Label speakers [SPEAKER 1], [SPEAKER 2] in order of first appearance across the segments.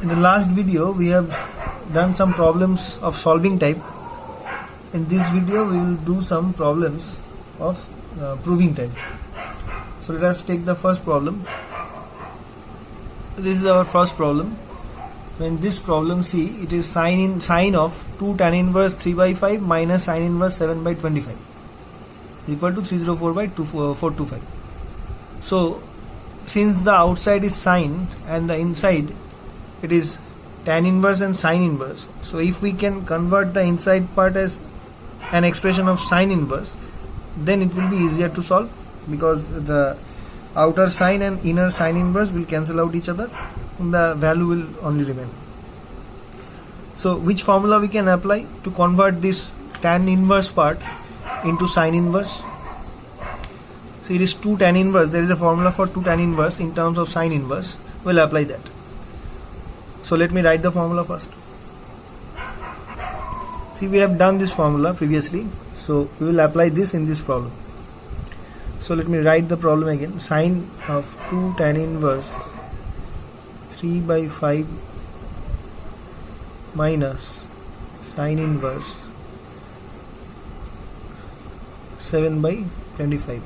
[SPEAKER 1] In the last video we have done some problems of solving type. In this video we will do some problems of proving type. So let us take the first problem. This is our first problem. When this problem, see, it is sine of 2 tan inverse 3 by 5 minus sine inverse 7 by 25 equal to 304 by 425. So since the outside is sine and the inside it is tan inverse and sine inverse, so if we can convert the inside part as an expression of sine inverse, then it will be easier to solve, because the outer sine and inner sine inverse will cancel out each other and the value will only remain. So which formula we can apply to convert this tan inverse part into sine inverse? So it is 2 tan inverse. There is a formula for 2 tan inverse in terms of sine inverse. We'll apply that. So let me write the formula first. See, we have done this formula previously, so we will apply this in this problem. So let me write the problem again. Sine of 2 tan inverse 3 by 5 minus sine inverse 7 by 25.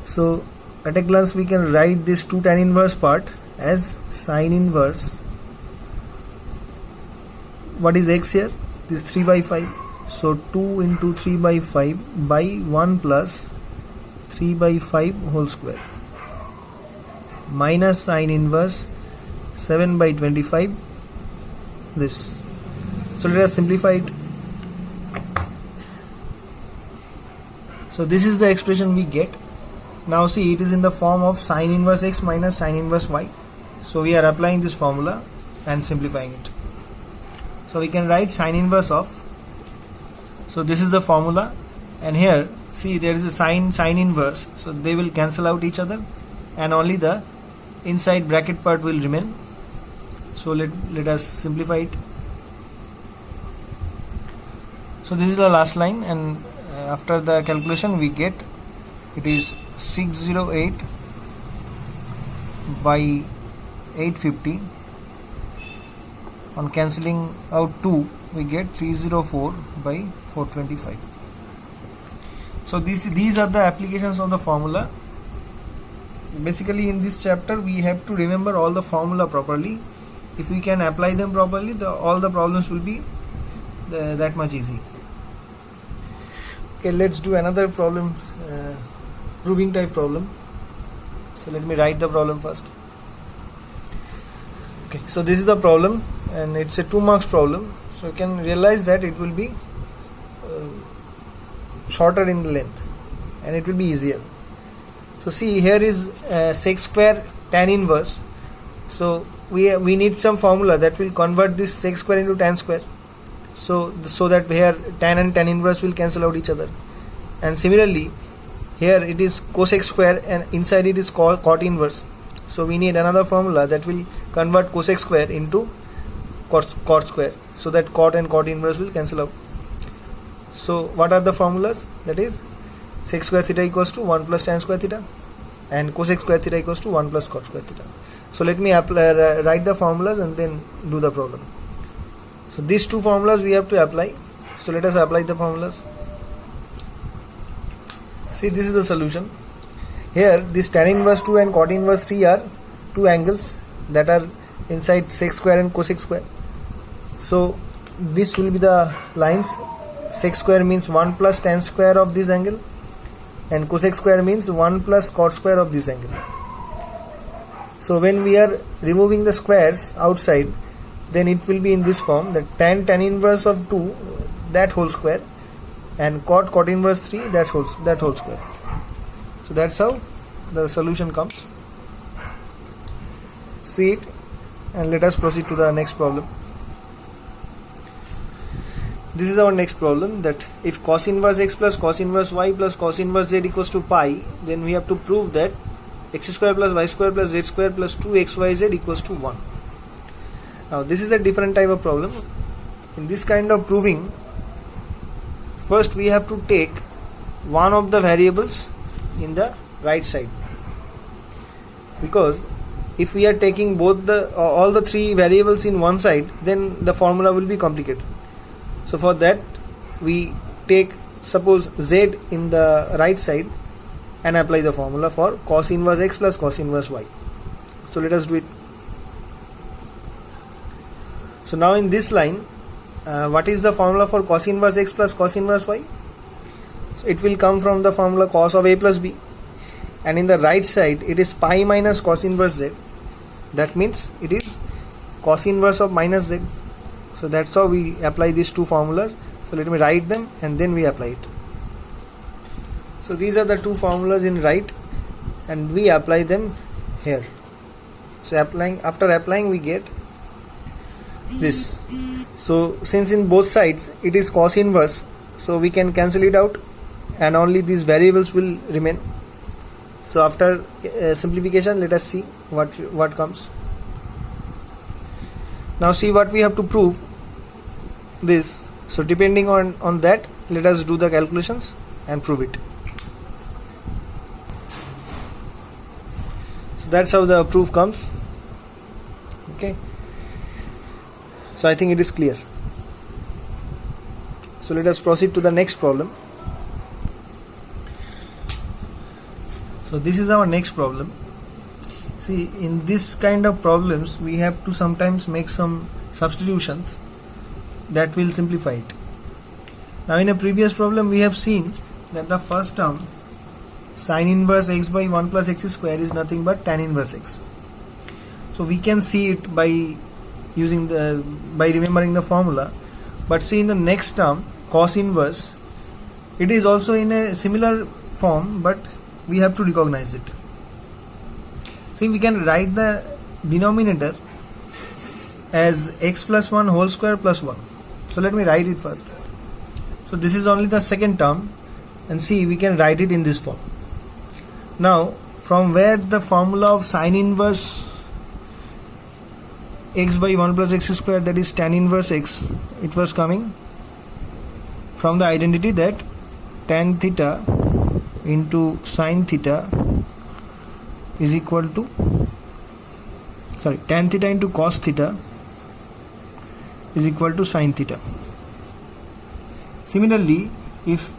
[SPEAKER 1] So at a glance we can write this 2 tan inverse part as sine inverse. What is x here? This 3 by 5. So 2 into 3 by 5 by 1 plus 3 by 5 whole square minus sine inverse 7 by 25 this. So let us simplify it. So this is the expression we get. Now see, it is in the form of sine inverse x minus sine inverse y. So we are applying this formula and simplifying it. So we can write sine inverse of, so this is the formula, and here see there is a sine inverse, so they will cancel out each other and only the inside bracket part will remain. So let us simplify it. So this is the last line, and after the calculation we get it is 608 by 850. On cancelling out 2 we get 304 by 425. So these are the applications of the formula. Basically in this chapter we have to remember all the formula properly. If we can apply them properly, all the problems will be that much easy. Okay, let's do another problem, proving type problem. So let me write the problem first. Okay, so this is the problem and it's a 2 marks problem. So you can realize that it will be shorter in length and it will be easier. So see, here is sec square tan inverse. So we need some formula that will convert this sec square into tan square. So that here tan and tan inverse will cancel out each other. And similarly, here it is cosec square and inside it is cot inverse. So we need another formula that will convert cosec square into cot square, so that cot and cot inverse will cancel out. So what are the formulas? That is sec square theta equals to 1 plus tan square theta and cosec square theta equals to 1 plus cot square theta. So let me write the formulas and then do the problem. So these two formulas we have to apply. So let us apply the formulas. See, this is the solution. Here this tan inverse 2 and cot inverse 3 are two angles that are inside sec square and cosec square. So this will be the lines. Sec square means 1 plus tan square of this angle and cosec square means 1 plus cot square of this angle. So when we are removing the squares outside, then it will be in this form, that tan inverse of 2, that whole square, and cot inverse 3, that whole square. So that's how the solution comes. See it, and let us proceed to the next problem. This is our next problem, that if cos inverse x plus cos inverse y plus cos inverse z equals to pi, then we have to prove that x square plus y square plus z square plus 2xyz equals to 1. Now this is a different type of problem. In this kind of proving, first we have to take one of the variables in the right side, because if we are taking both the all the three variables in one side, then the formula will be complicated. So for that we take, suppose, z in the right side and apply the formula for cos inverse x plus cos inverse y. So let us do it. So now in this line, what is the formula for cos inverse x plus cos inverse y? So it will come from the formula cos of a plus b, and in the right side it is pi minus cos inverse z. That means it is cos inverse of minus z. So that's how we apply these two formulas. So let me write them and then we apply it. So these are the two formulas in right, and we apply them here. So after applying we get this. So since in both sides it is cos inverse, so we can cancel it out and only these variables will remain. So after simplification, let us see what comes. Now see what we have to prove this. So depending on that, let us do the calculations and prove it. So that's how the proof comes. Okay. So I think it is clear. So let us proceed to the next problem. So this is our next problem. See, in this kind of problems we have to sometimes make some substitutions that will simplify it. Now in a previous problem we have seen that the first term, sin inverse x by 1 plus x square, is nothing but tan inverse x. So we can see it by remembering the formula. But see, in the next term, cos inverse, it is also in a similar form, but we have to recognize it. See, we can write the denominator as x plus 1 whole square plus 1. So let me write it first. So this is only the second term, and see, we can write it in this form. Now from where the formula of sin inverse x by 1 plus x square, that is tan inverse x, it was coming from the identity that tan theta into sin theta is equal to, tan theta into cos theta is equal to sin theta. Similarly, if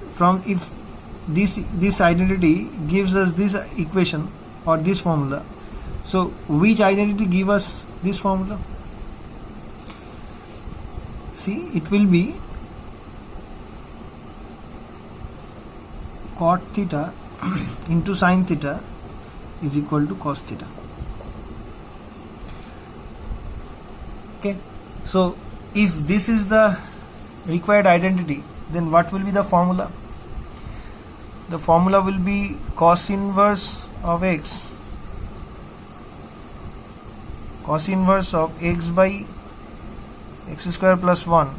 [SPEAKER 1] this identity gives us this equation or this formula, so which identity give us this formula? See, it will be cot theta into sin theta is equal to cos theta. Okay, so if this is the required identity, then what will be the formula? The formula will be cos inverse of x by x square plus 1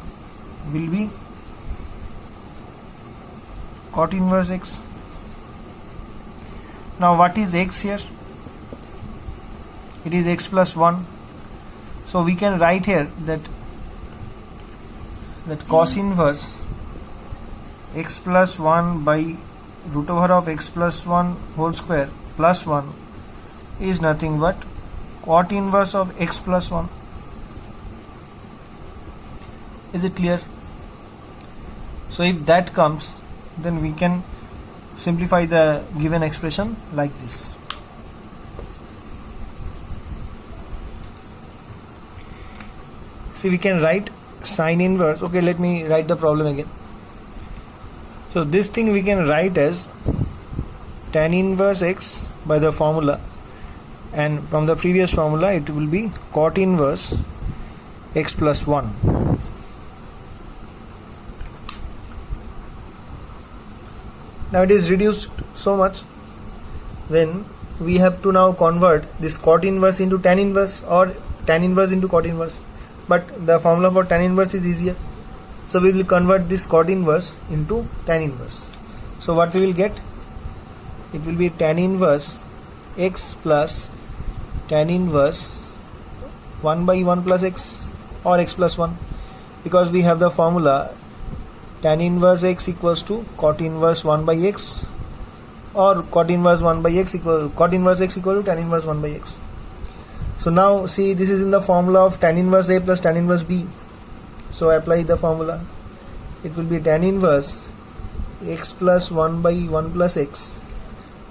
[SPEAKER 1] will be cot inverse x. Now what is x here? It is x plus 1. So we can write here that cos inverse x plus 1 by root over of x plus 1 whole square plus 1 is nothing but cot inverse of x plus 1. Is it clear? So if that comes, then we can simplify the given expression like this. See, we can write sin inverse. Okay, let me write the problem again. So this thing we can write as tan inverse x by the formula, and from the previous formula it will be cot inverse x plus 1. Now it is reduced so much, then we have to now convert this cot inverse into tan inverse or tan inverse into cot inverse. But the formula for tan inverse is easier. So we will convert this cot inverse into tan inverse. So what we will get? It will be tan inverse x plus tan inverse 1 by 1 plus x or x plus 1, because we have the formula tan inverse x equals to cot inverse 1 by x, or cot inverse 1 by x equal to tan inverse 1 by x. So now see, this is in the formula of tan inverse A plus tan inverse B. So apply the formula. It will be tan inverse x plus 1 by 1 plus x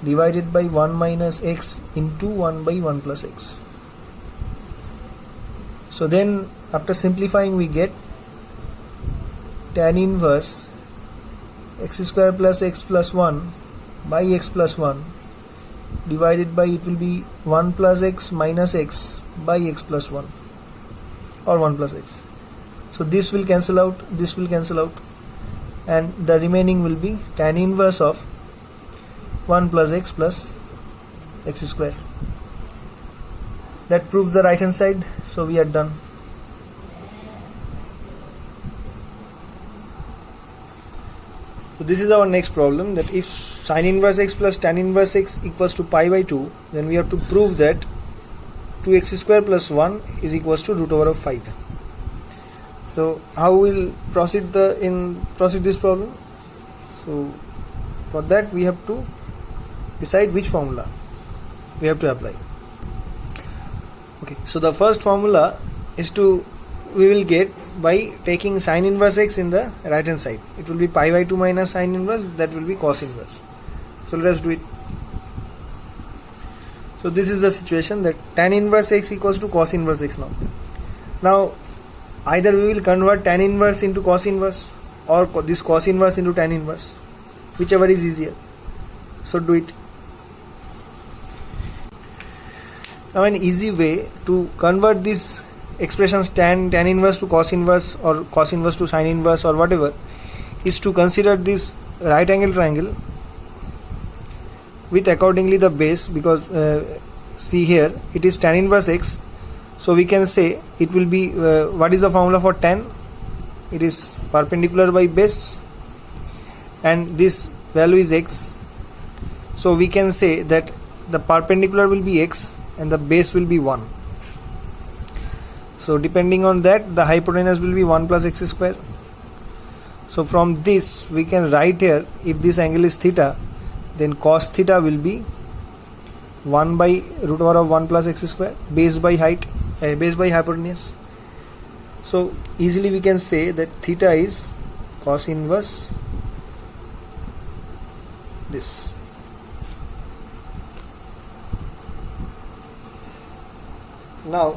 [SPEAKER 1] divided by 1 minus x into 1 by 1 plus x. So then after simplifying we get tan inverse x square plus x plus 1 by x plus 1 divided by, it will be 1 plus x minus x by x plus 1 or 1 plus x. So this will cancel out, this will cancel out, and the remaining will be tan inverse of 1 plus x square. That proves the right hand side, so we are done. So this is our next problem, that if sin inverse x plus tan inverse x equals to pi by 2, then we have to prove that 2x square plus 1 is equals to root over of 5. So how we'll proceed this problem? So for that we have to decide which formula we have to apply. Okay, so the first formula is we will get by taking sin inverse x in the right hand side. It will be pi by 2 minus sin inverse, that will be cos inverse. So let us do it. So this is the situation, that tan inverse x equals to cos inverse x now. Now either we will convert tan inverse into cos inverse or this cos inverse into tan inverse, whichever is easier. So do it. Now an easy way to convert these expressions tan inverse to cos inverse or cos inverse to sin inverse or whatever is to consider this right angle triangle with accordingly the base, because see here it is tan inverse x, so we can say it will be what is the formula for tan? It is perpendicular by base, and this value is x, so we can say that the perpendicular will be x and the base will be 1. So depending on that, the hypotenuse will be 1 plus x square. So from this we can write here, if this angle is theta, then cos theta will be 1 by root over of 1 plus x square, base by height, base by hypotenuse. So easily we can say that theta is cos inverse this. Now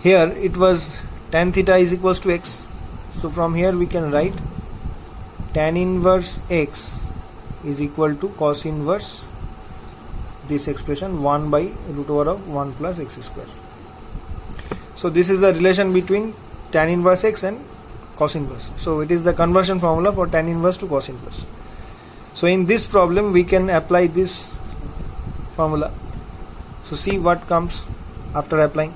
[SPEAKER 1] here it was tan theta is equals to x, so from here we can write tan inverse x is equal to cos inverse this expression 1 by root over of 1 plus x square. So this is the relation between tan inverse x and cos inverse. So it is the conversion formula for tan inverse to cos inverse. So in this problem we can apply this formula. So see what comes after applying.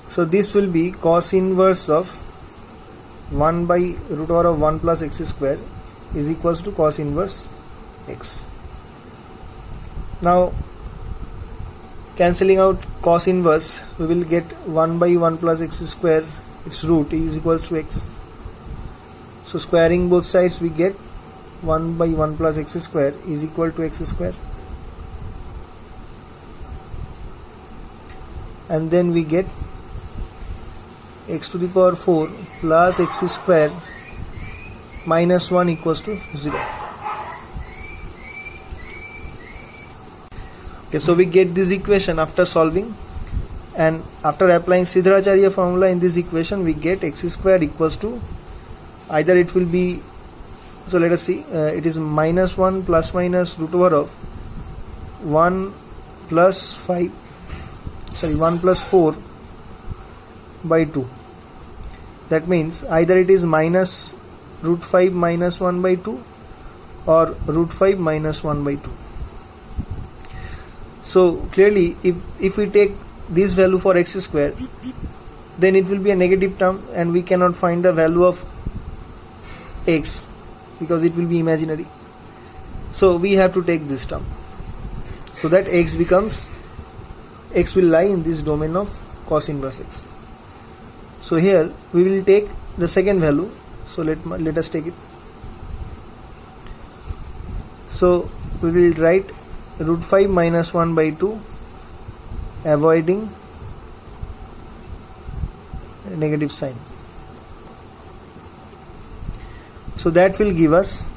[SPEAKER 1] So this will be cos inverse of 1 by root over of 1 plus x square is equals to cos inverse x. Now cancelling out cos inverse, we will get 1 by 1 plus x square, its root is equals to x. So squaring both sides we get 1 by 1 plus x square is equal to x square, and then we get x to the power 4 plus x square minus 1 equals to 0. Okay, so we get this equation after solving, and after applying Sridharacharya formula in this equation we get x square equals to, either it will be, so let us see, it is minus 1 plus minus root over of 1 plus 5, sorry 1 plus 4 by 2. That means either it is minus root 5 minus 1 by 2 or root 5 minus 1 by 2. So clearly if we take this value for x square, then it will be a negative term and we cannot find the value of x because it will be imaginary. So we have to take this term, so that x will lie in this domain of cos inverse x. So here we will take the second value, so let us take it. So we will write root 5 minus 1 by 2, avoiding negative sign. So that will give us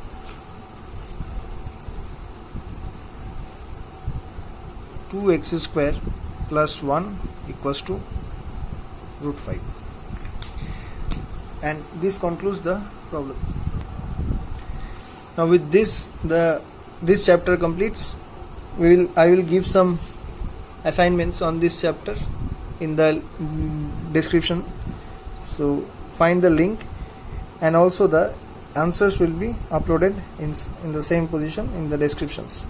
[SPEAKER 1] two x square plus 1 equals to root 5. And this concludes the problem. Now with this this chapter completes. I will give some assignments on this chapter in the description, so find the link, and also the answers will be uploaded in the same position in the descriptions.